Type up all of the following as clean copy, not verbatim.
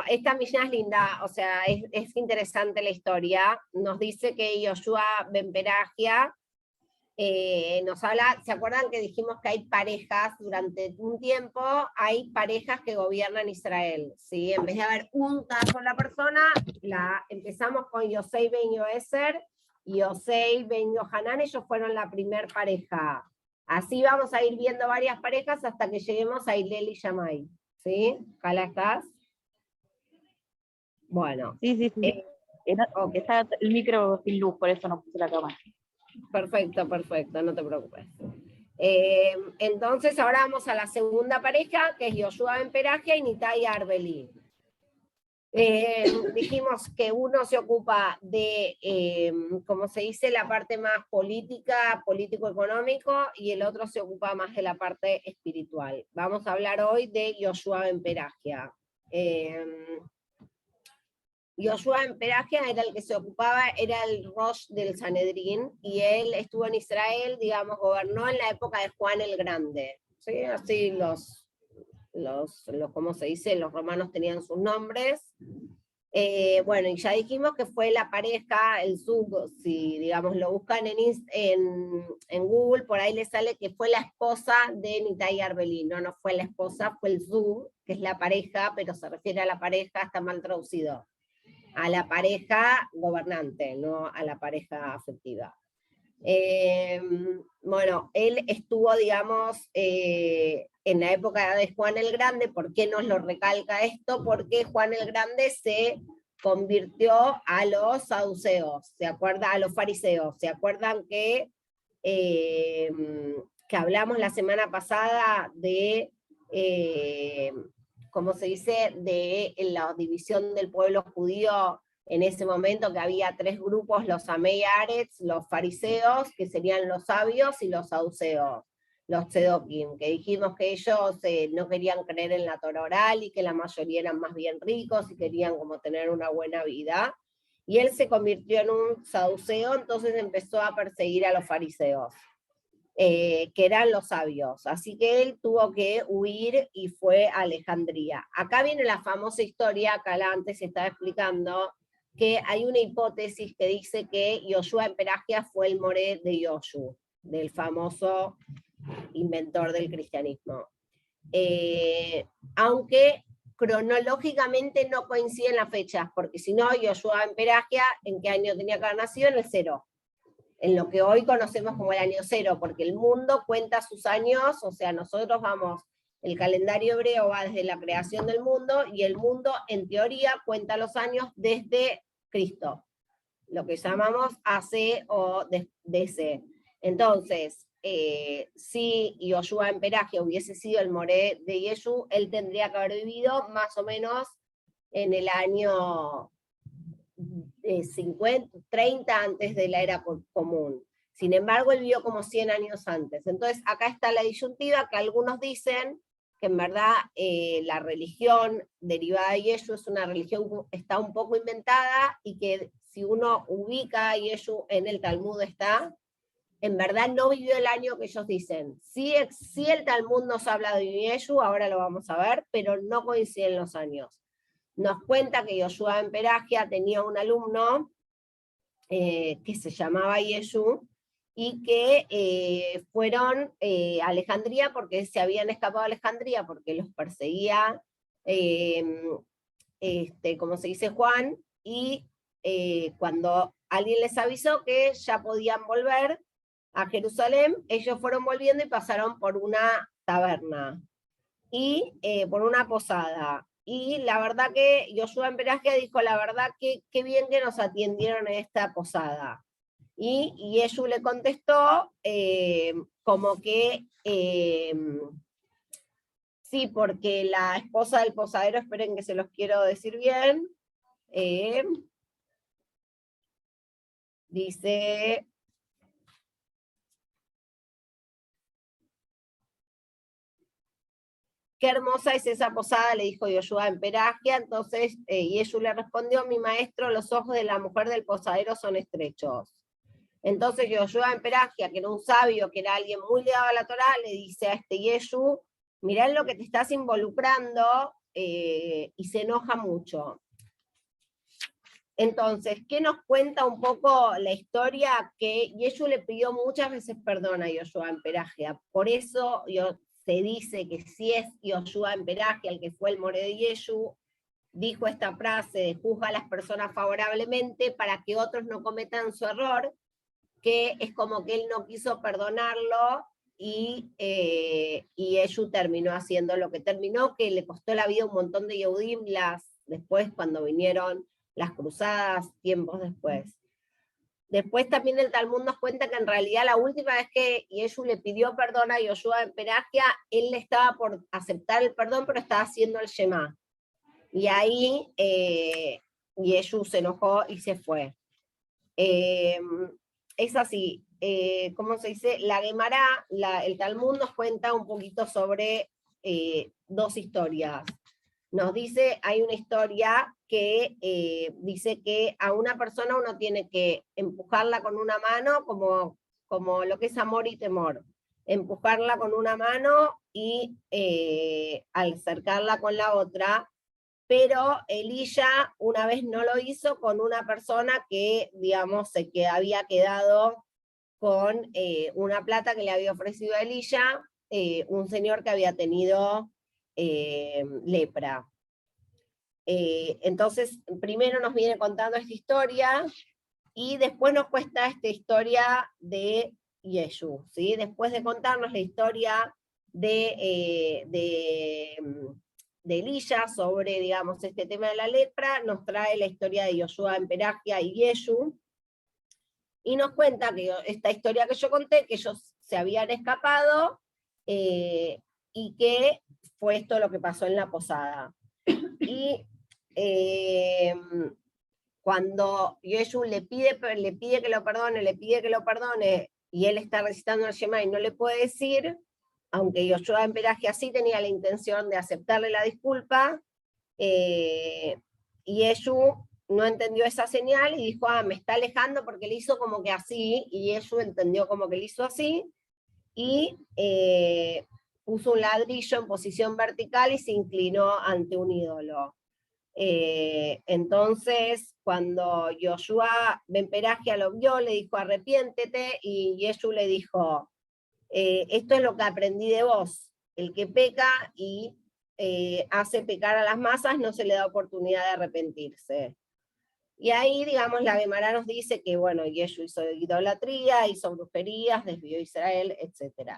esta Mishnah es linda, o sea, es interesante la historia. Nos dice que Yoshua ben Perachia nos habla, ¿se acuerdan que dijimos que hay parejas durante un tiempo? Hay parejas que gobiernan Israel, ¿sí? En vez de haber una sola persona, empezamos con Yosei ben Yoezer y Yosei ben Yohanan, ellos fueron la primer pareja. Así vamos a ir viendo varias parejas hasta que lleguemos a Hillel y Shammai, ¿sí? ¿Acá estás? Bueno. Sí. Okay. Está el micro sin luz, por eso no puse la cámara. Perfecto, no te preocupes. Entonces ahora vamos a la segunda pareja, que es Yoshua ben Perachia y Nitai Arbeli. Dijimos que uno se ocupa de, como se dice, la parte más política, político-económico, y el otro se ocupa más de la parte espiritual. Vamos a hablar hoy de Yoshua ben Perachia. Yoshua ben Perachia era el que se ocupaba, era el Rosh del Sanedrín, y él estuvo en Israel, digamos, gobernó en la época de Juan el Grande. ¿Sí? Así ¿cómo se dice? Los romanos tenían sus nombres. Bueno, y ya dijimos que fue la pareja, el Zug, si digamos lo buscan en Google, por ahí les sale que fue la esposa de Nitai Arbeli. No fue la esposa, fue el Zug, que es la pareja, pero se refiere a la pareja, está mal traducido, a la pareja gobernante, no a la pareja afectiva. Bueno, él estuvo, digamos, en la época de Juan el Grande. ¿Por qué nos lo recalca esto? Porque Juan el Grande se convirtió a los saduceos, ¿se acuerdan? A los fariseos. ¿Se acuerdan que hablamos la semana pasada de, ¿cómo se dice?, de la división del pueblo judío? En ese momento que había tres grupos, los Amei Aretz, los fariseos, que serían los sabios, y los saduceos, los tzedokim, que dijimos que ellos no querían creer en la Torah oral y que la mayoría eran más bien ricos y querían como tener una buena vida. Y él se convirtió en un saduceo, entonces empezó a perseguir a los fariseos, que eran los sabios. Así que él tuvo que huir y fue a Alejandría. Acá viene la famosa historia, que antes se estaba explicando, que hay una hipótesis que dice que Yoshua ben Perachia fue el moré de Yoshu, del famoso inventor del cristianismo. Aunque cronológicamente no coinciden las fechas, porque si no, Yoshua ben Perachia, ¿en qué año tenía que haber nacido? En el 0. En lo que hoy conocemos como el año 0, porque el mundo cuenta sus años, o sea, nosotros vamos, el calendario hebreo va desde la creación del mundo, y el mundo, en teoría, cuenta los años desde Cristo, lo que llamamos AC o DC. Entonces, si Yoshua ben Perachia hubiese sido el moré de Yeshu, él tendría que haber vivido más o menos en el año 30 antes de la era común. Sin embargo, él vivió como 100 años antes. Entonces, acá está la disyuntiva, que algunos dicen que en verdad la religión derivada de Yeshu es una religión que está un poco inventada, y que si uno ubica a Yeshu en el Talmud está, en verdad no vivió el año que ellos dicen. Sí, el Talmud nos habla de Yeshu, ahora lo vamos a ver, pero no coinciden los años. Nos cuenta que Yoshua ben Perachia tenía un alumno que se llamaba Yeshu, y que fueron a Alejandría porque se habían escapado a Alejandría porque los perseguía, como se dice, Juan, y cuando alguien les avisó que ya podían volver a Jerusalén, ellos fueron volviendo y pasaron por una taberna y por una posada. Y la verdad que Yoshua ben Perachia dijo, la verdad que qué bien que nos atendieron en esta posada. Y Yeshu le contestó como que sí, porque la esposa del posadero, esperen que se los quiero decir bien, dice... Qué hermosa es esa posada, le dijo Yoshua ben Perachia. Entonces Yeshu le respondió, mi maestro, los ojos de la mujer del posadero son estrechos. Entonces Yoshua ben Perachia, que era un sabio, que era alguien muy ligado a la Torá, le dice a este Yeshu, mirá en lo que te estás involucrando, y se enoja mucho. Entonces, ¿qué nos cuenta un poco la historia? Que Yeshu le pidió muchas veces perdón a Yoshua en Peragia. Por eso se dice que si es Yoshua en Peragia el que fue el more de Yeshu, dijo esta frase de juzga a las personas favorablemente para que otros no cometan su error, que es como que él no quiso perdonarlo y Yeshu terminó haciendo lo que terminó, que le costó la vida a un montón de Yehudim después cuando vinieron las cruzadas, tiempos después. Después también el Talmud nos cuenta que en realidad la última vez que Yeshu le pidió perdón a Yoshua en Peragia, él le estaba por aceptar el perdón, pero estaba haciendo el Shema. Y ahí Yeshu se enojó y se fue. Es así, ¿cómo se dice? La Gemara, el Talmud nos cuenta un poquito sobre dos historias. Nos dice, hay una historia que dice que a una persona uno tiene que empujarla con una mano, como lo que es amor y temor. Empujarla con una mano y al acercarla con la otra, pero Elías una vez no lo hizo con una persona que, digamos, que había quedado con una plata que le había ofrecido a Elías, un señor que había tenido lepra. Entonces, primero nos viene contando esta historia, y después nos cuenta esta historia de Yeshu, ¿sí? Después de contarnos la historia de Elías sobre, digamos, este tema de la lepra, nos trae la historia de Yoshua en Peragia y Yeshu, y nos cuenta que esta historia que yo conté, que ellos se habían escapado, y que fue esto lo que pasó en la posada. Y cuando Yeshu le pide que lo perdone, y él está recitando el Shema y no le puede decir, aunque Yoshua en Peragia sí tenía la intención de aceptarle la disculpa, Yeshu no entendió esa señal y dijo, me está alejando porque le hizo como que así, y Yeshu entendió como que le hizo así, y puso un ladrillo en posición vertical y se inclinó ante un ídolo. Entonces, cuando Yoshua ben Peragia lo vio, le dijo, arrepiéntete, y Yeshu le dijo, esto es lo que aprendí de vos, el que peca y hace pecar a las masas no se le da oportunidad de arrepentirse. Y ahí, digamos, la Gemara nos dice que, bueno, Yeshu hizo idolatría, hizo brujerías, desvió a Israel, etc.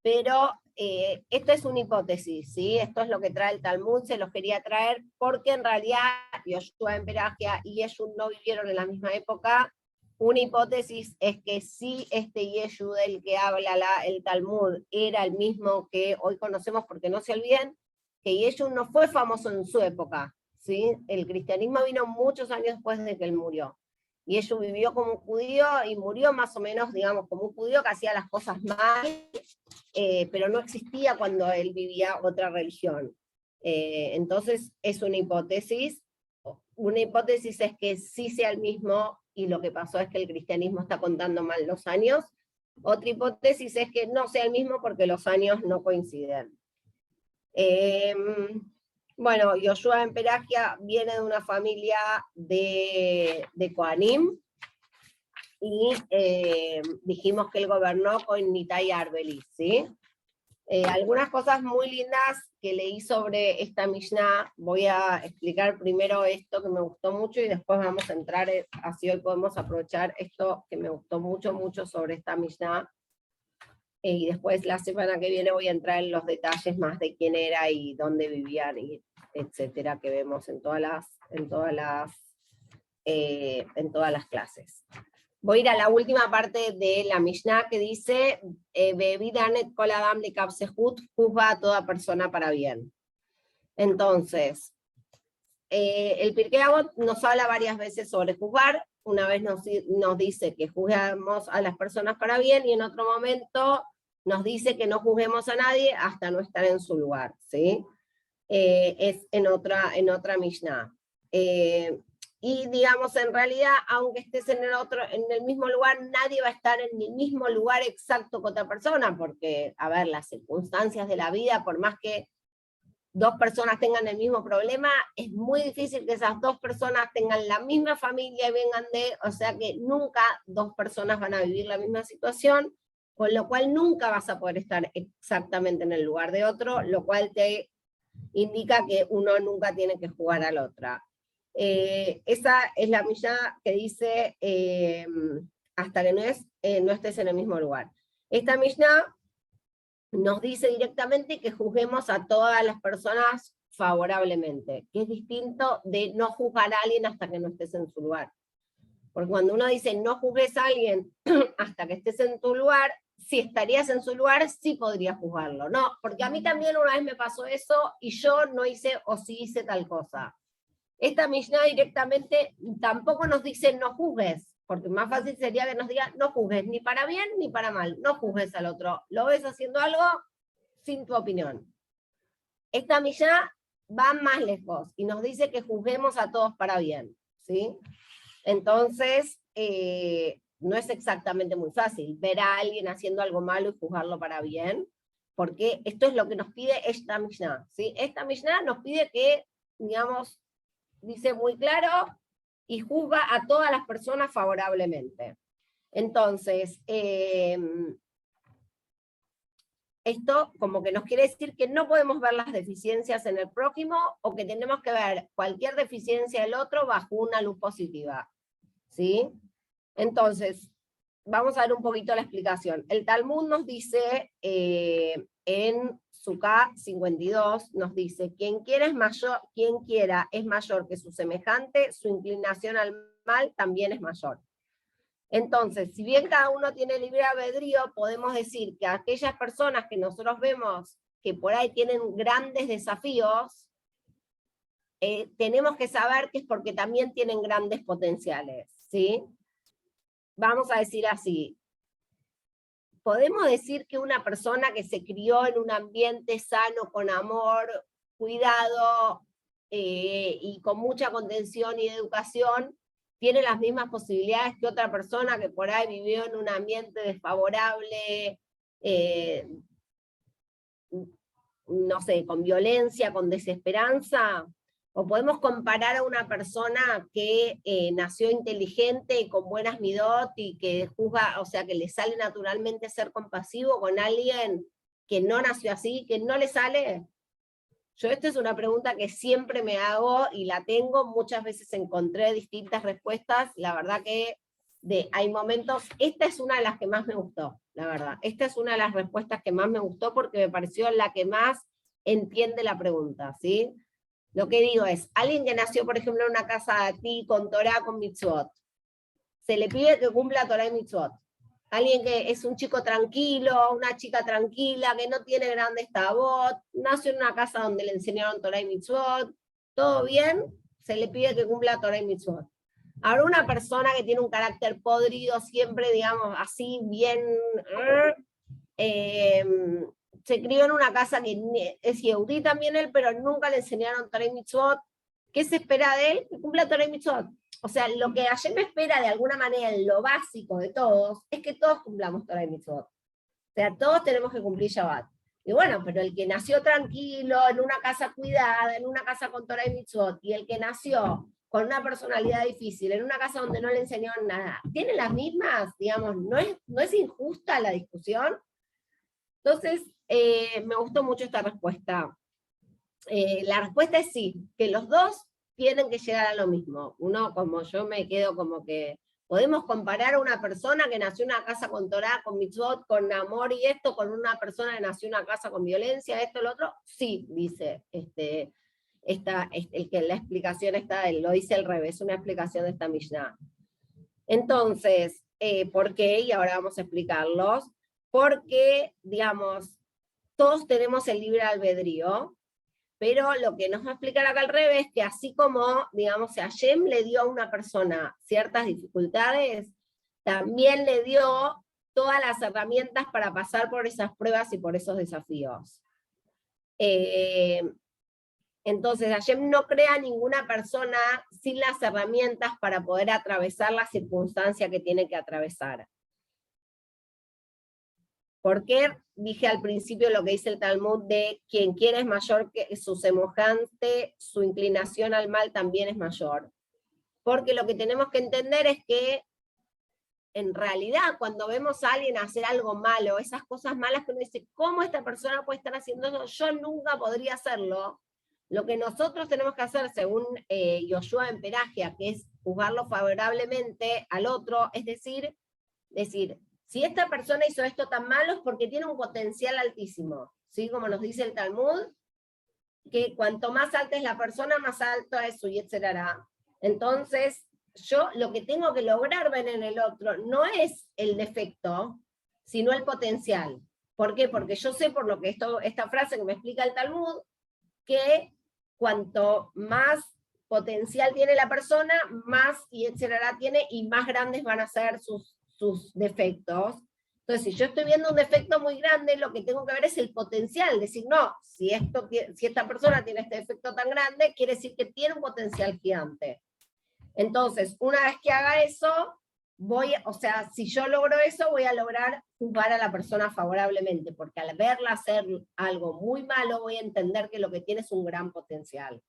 Pero esto es una hipótesis, ¿sí? Esto es lo que trae el Talmud, se los quería traer, porque en realidad Yoshua en Peragia y Yeshu no vivieron en la misma época. Una hipótesis es que si este Yeshu del que habla el Talmud era el mismo que hoy conocemos, porque no se olviden que Yeshu no fue famoso en su época, ¿sí? El cristianismo vino muchos años después de que él murió. Yeshu vivió como un judío y murió más o menos, digamos, como un judío que hacía las cosas mal, pero no existía cuando él vivía otra religión. Entonces es una hipótesis. Una hipótesis es que sí sea el mismo, y lo que pasó es que el cristianismo está contando mal los años. Otra hipótesis es que no sea el mismo porque los años no coinciden. Bueno, Yoshua en Peragia viene de una familia de Kohanim, y dijimos que él gobernó con Nitai Arbelis, ¿sí? Algunas cosas muy lindas que leí sobre esta Mishnah. Voy a explicar primero esto que me gustó mucho y después vamos a entrar, así hoy podemos aprovechar esto que me gustó mucho, mucho sobre esta Mishnah. Y después la semana que viene voy a entrar en los detalles más de quién era y dónde vivían, y etcétera, que vemos en todas las clases. Voy a ir a la última parte de la Mishnah que dice, Bevidanet kol adam likab sehut, juzga a toda persona para bien. Entonces, el Pirkei Avot nos habla varias veces sobre juzgar. Una vez nos dice que juzgamos a las personas para bien, y en otro momento nos dice que no juzguemos a nadie hasta no estar en su lugar, ¿sí? Es en otra Mishnah. Y digamos, en realidad, aunque estés en el mismo lugar, nadie va a estar en el mismo lugar exacto que otra persona, porque, a ver, las circunstancias de la vida, por más que dos personas tengan el mismo problema, es muy difícil que esas dos personas tengan la misma familia y vengan o sea que nunca dos personas van a vivir la misma situación, con lo cual nunca vas a poder estar exactamente en el lugar de otro, lo cual te indica que uno nunca tiene que jugar al otro. Esa es la Mishnah que dice, hasta que no estés en el mismo lugar. Esta Mishnah nos dice directamente que juzguemos a todas las personas favorablemente, que es distinto de no juzgar a alguien hasta que no estés en su lugar. Porque cuando uno dice no juzgues a alguien hasta que estés en tu lugar, si estarías en su lugar, sí podrías juzgarlo. No, porque a mí también una vez me pasó eso y yo no hice o sí hice tal cosa. Esta Mishnah directamente tampoco nos dice no juzgues, porque más fácil sería que nos diga no juzgues ni para bien ni para mal, no juzgues al otro. Lo ves haciendo algo sin tu opinión. Esta Mishnah va más lejos y nos dice que juzguemos a todos para bien, ¿sí? Entonces, no es exactamente muy fácil ver a alguien haciendo algo malo y juzgarlo para bien, porque esto es lo que nos pide esta Mishnah, ¿sí? Esta Mishnah nos pide que, digamos, dice muy claro, y juzga a todas las personas favorablemente. Entonces, esto como que nos quiere decir que no podemos ver las deficiencias en el prójimo, o que tenemos que ver cualquier deficiencia del otro bajo una luz positiva, ¿sí? Entonces, vamos a ver un poquito la explicación. El Talmud nos dice, en Sukkah 52, nos dice, quien quiera es mayor que su semejante, su inclinación al mal también es mayor. Entonces, si bien cada uno tiene libre albedrío, podemos decir que aquellas personas que nosotros vemos que por ahí tienen grandes desafíos, tenemos que saber que es porque también tienen grandes potenciales, ¿sí? Vamos a decir así, podemos decir que una persona que se crió en un ambiente sano, con amor, cuidado, y con mucha contención y educación, tiene las mismas posibilidades que otra persona que por ahí vivió en un ambiente desfavorable, no sé, con violencia, con desesperanza. O podemos comparar a una persona que nació inteligente y con buenas midot y que juzga, o sea, que le sale naturalmente ser compasivo, con alguien que no nació así, que no le sale. Yo esta es una pregunta que siempre me hago y la tengo, muchas veces encontré distintas respuestas, la verdad que hay momentos, esta es una de las que más me gustó, la verdad. Esta es una de las respuestas que más me gustó porque me pareció la que más entiende la pregunta, ¿sí? Lo que digo es, alguien que nació, por ejemplo, en una casa de ti, con Torah, con mitzvot, se le pide que cumpla Torah y mitzvot. Alguien que es un chico tranquilo, una chica tranquila, que no tiene grandes tabot, nació en una casa donde le enseñaron Torah y mitzvot, todo bien, se le pide que cumpla Torah y mitzvot. Ahora una persona que tiene un carácter podrido, siempre, digamos, así, bien... se crió en una casa que es yehudí también él, pero nunca le enseñaron Torah y Mitzvot. ¿Qué se espera de él? Que cumpla Torah y Mitzvot. O sea, lo que Hashem me espera de alguna manera, en lo básico de todos, es que todos cumplamos Torah y Mitzvot. O sea, todos tenemos que cumplir Shabbat. Y bueno, pero el que nació tranquilo, en una casa cuidada, en una casa con Torah y Mitzvot, y el que nació con una personalidad difícil, en una casa donde no le enseñaron nada, ¿tienen las mismas? Digamos, ¿no es injusta la discusión? Entonces, me gustó mucho esta respuesta. La respuesta es sí, que los dos tienen que llegar a lo mismo. Uno, como yo me quedo como que, ¿podemos comparar a una persona que nació en una casa con Torah, con mitzvot, con amor y esto, con una persona que nació en una casa con violencia, esto, lo otro? Sí, dice, la explicación está, lo dice al revés, una explicación de esta Mishnah. Entonces, ¿por qué? Y ahora vamos a explicarlos. Porque, digamos, todos tenemos el libre albedrío, pero lo que nos va a explicar acá al revés, que así como, digamos, si Hashem le dio a una persona ciertas dificultades, también le dio todas las herramientas para pasar por esas pruebas y por esos desafíos. Entonces, Hashem no crea ninguna persona sin las herramientas para poder atravesar la circunstancia que tiene que atravesar. ¿Por qué dije al principio lo que dice el Talmud de quien quiere es mayor que su semejante, su inclinación al mal también es mayor? Porque lo que tenemos que entender es que en realidad cuando vemos a alguien hacer algo malo, esas cosas malas que uno dice, ¿cómo esta persona puede estar haciendo eso? Yo nunca podría hacerlo. Lo que nosotros tenemos que hacer, según Yoshua en Peragia, que es juzgarlo favorablemente al otro, es decir, si esta persona hizo esto tan malo es porque tiene un potencial altísimo, ¿sí? Como nos dice el Talmud, que cuanto más alta es la persona, más alto es su Yetzer Hará. Entonces, yo lo que tengo que lograr ver en el otro no es el defecto, sino el potencial. ¿Por qué? Porque yo sé por lo que esta frase que me explica el Talmud, que cuanto más potencial tiene la persona, más Yetzer Hará tiene y más grandes van a ser sus defectos. Entonces, si yo estoy viendo un defecto muy grande, lo que tengo que ver es el potencial, decir, no, si esta persona tiene este defecto tan grande, quiere decir que tiene un potencial gigante. Entonces, una vez que haga eso, si yo logro eso, voy a lograr juzgar a la persona favorablemente, porque al verla hacer algo muy malo, voy a entender que lo que tiene es un gran potencial.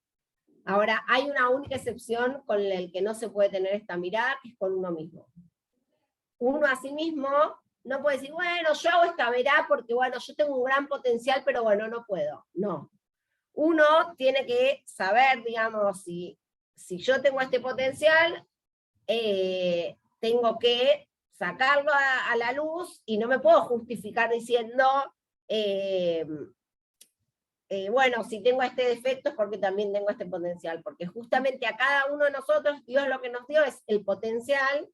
Ahora, hay una única excepción con el que no se puede tener esta mirada, que es con uno mismo. Uno a sí mismo no puede decir, bueno, yo hago esta verá porque, bueno, yo tengo un gran potencial, pero bueno, no puedo. No. Uno tiene que saber, digamos, si yo tengo este potencial, tengo que sacarlo a la luz y no me puedo justificar diciendo, bueno, si tengo este defecto es porque también tengo este potencial, porque justamente a cada uno de nosotros Dios lo que nos dio es el potencial,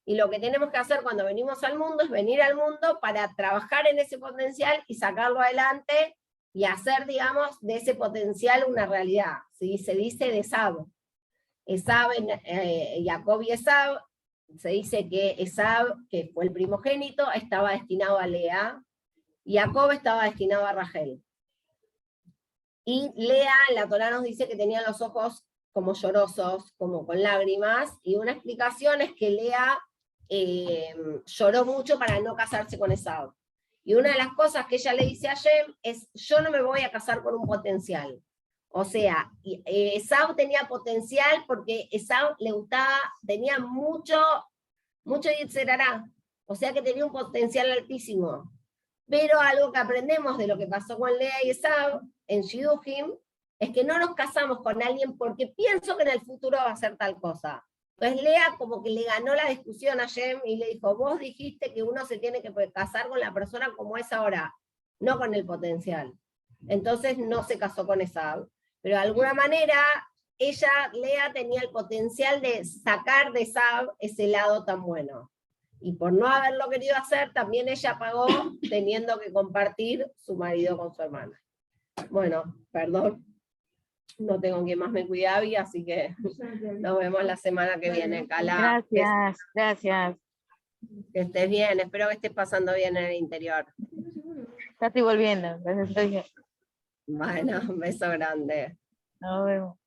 y lo que tenemos que hacer cuando venimos al mundo es venir al mundo para trabajar en ese potencial y sacarlo adelante y hacer, digamos, de ese potencial una realidad. ¿Sí? Se dice de Esab. Jacob y Esab, se dice que Esab, que fue el primogénito, estaba destinado a Lea, y Jacob estaba destinado a Rachel. Y Lea, en la Torá nos dice que tenía los ojos como llorosos, como con lágrimas, y una explicación es que Lea lloró mucho para no casarse con Esau. Y una de las cosas que ella le dice a Shem es, yo no me voy a casar con un potencial. O sea, Esau tenía potencial porque Esau le gustaba, tenía mucho Yetzer Hará, o sea que tenía un potencial altísimo. Pero algo que aprendemos de lo que pasó con Lea y Esau en Shidujim es que no nos casamos con alguien porque pienso que en el futuro va a ser tal cosa. Entonces Lea como que le ganó la discusión a Shem y le dijo, vos dijiste que uno se tiene que casar con la persona como es ahora, no con el potencial. Entonces no se casó con Esau. Pero de alguna manera, Lea, tenía el potencial de sacar de Esau ese lado tan bueno. Y por no haberlo querido hacer, también ella pagó teniendo que compartir su marido con su hermana. Bueno, perdón. No tengo quien más me cuide, Abby, así que nos vemos la semana que viene. Cala, Gracias. que estés bien, espero que estés pasando bien en el interior. Ya estoy volviendo. Gracias. Bueno, un beso grande. Nos vemos.